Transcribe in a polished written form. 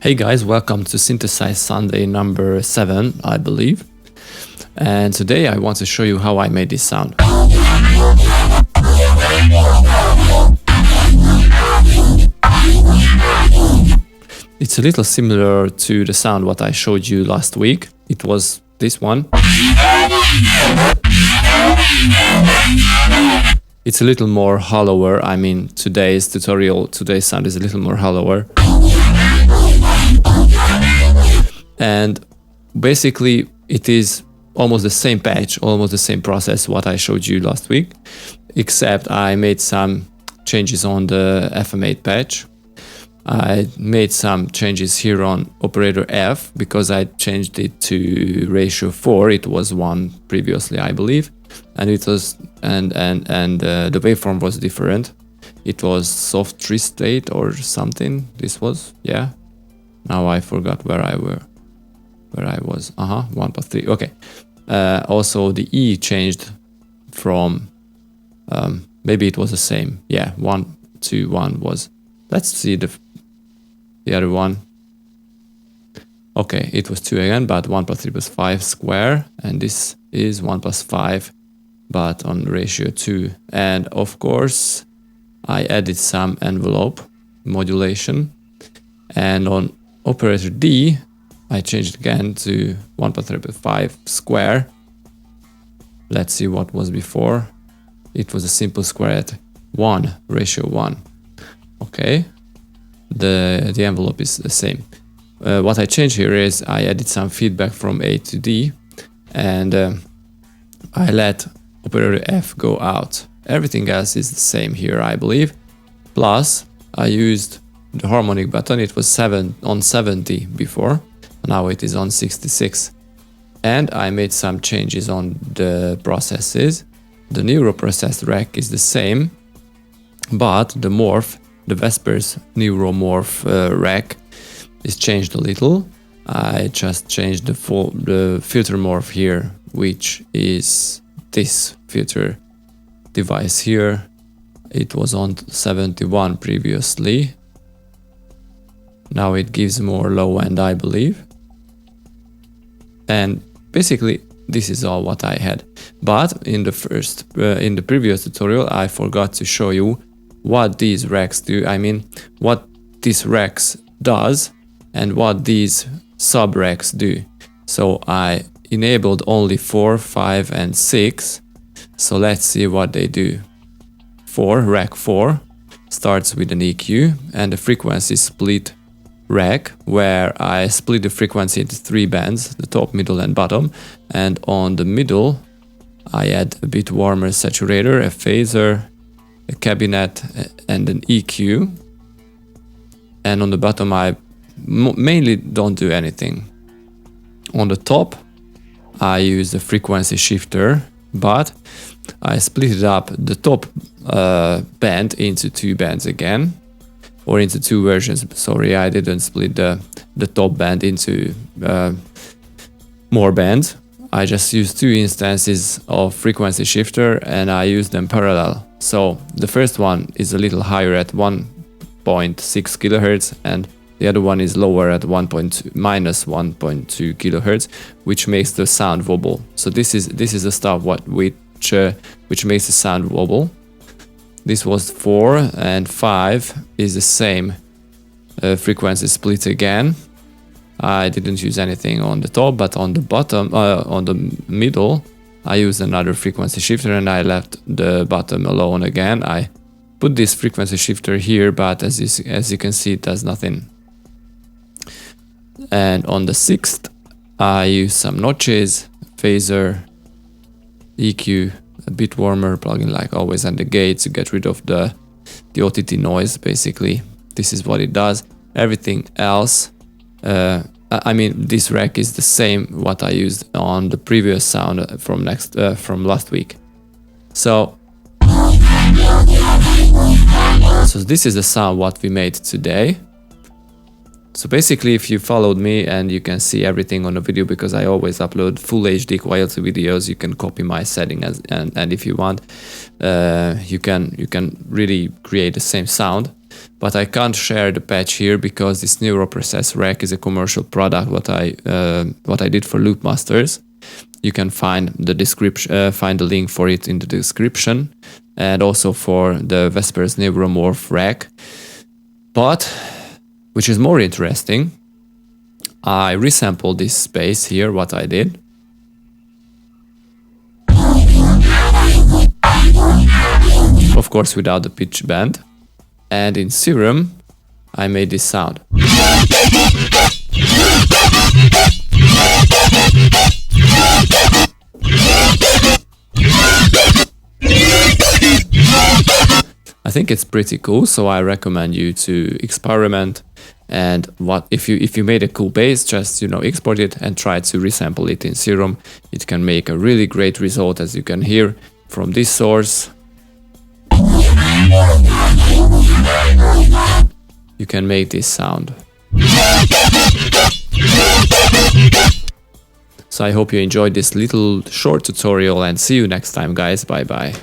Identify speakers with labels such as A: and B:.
A: Hey guys, welcome to Synthesize Sunday number 7, I believe. And today I want to show you how I made this sound. It's a little similar to the sound what I showed you last week. It was this one. It's a little more hollower. I mean, today's sound is a little more hollower. And basically it is almost the same patch, almost the same process what I showed you last week, except I made some changes on the FM8 patch. I made some changes here on operator F because I changed it to ratio 4. It was 1 previously, I believe, and it was the waveform was different. It was soft tristate or something. This was, yeah. Now I forgot where I was. 1+3. Okay. Also the E changed from maybe it was the same. Yeah, 1 to 1 was. Let's see the other one. Okay, it was 2 again, but 1+3 plus 5 square, and this is 1+5, but on ratio 2. And of course, I added some envelope modulation, and on operator D, I changed again to 1+3 plus 5 square. Let's see what was before. It was a simple square at 1, ratio 1. Okay, the envelope is the same. What I changed here is I added some feedback from A to D, and I let operator F go out. Everything else is the same here, I believe. Plus, I used the harmonic button. It was on 70 before. Now it is on 66. And I made some changes on the processes. The Neuro process rack is the same, but the morph, the Vespers Neuro morph rack is changed a little. I just changed the filter morph here, which is this filter device here. It was on 71 previously. Now it gives more low end, I believe. And basically this is all what I had. But in the previous tutorial I forgot to show you what these racks do. I mean, what these racks does and what these sub racks do. So I enabled only 4, 5 and 6. So let's see what they do. Rack 4 starts with an EQ and the frequency split rack, where I split the frequency into 3 bands, the top, middle and bottom, and on the middle I add a bit warmer saturator, a phaser, a cabinet and an EQ, and on the bottom I mainly don't do anything. On the top I use the frequency shifter, but I split it up, the top band, into 2 bands again, or into 2 versions. Sorry, I didn't split the top band into more bands. I just used 2 instances of frequency shifter and I use them parallel. So the first one is a little higher at 1.6 kilohertz and the other one is lower at minus 1.2 kilohertz, which makes the sound wobble. So this is the stuff which makes the sound wobble. This was 4, and 5 is the same frequency split again. I didn't use anything on the top, but on the bottom, on the middle, I used another frequency shifter and I left the bottom alone again. I put this frequency shifter here, but as you can see, it does nothing. And on the 6th, I used some notches, phaser, EQ, a bit warmer plugin like always, and the gate to get rid of the OTT noise. Basically, this is what it does. Everything else, I mean, this rack is the same what I used on the previous sound from last week. So this is the sound what we made today. So basically, if you followed me, and you can see everything on the video because I always upload full HD quality videos, you can copy my setting and if you want, you can really create the same sound. but I can't share the patch here because this NeuroProcess rack is a commercial product what I did for Loopmasters. You can find the description, find the link for it in the description, and also for the Vespers Neuromorph rack. But, which is more interesting, I resampled this space here, what I did. Of course without the pitch bend. And in Serum, I made this sound. I think it's pretty cool, so I recommend you to experiment. And if you made a cool bass, just export it and try to resample it in Serum. It can make a really great result, as you can hear from this source. You can make this sound. So I hope you enjoyed this little short tutorial, and see you next time, guys. Bye bye.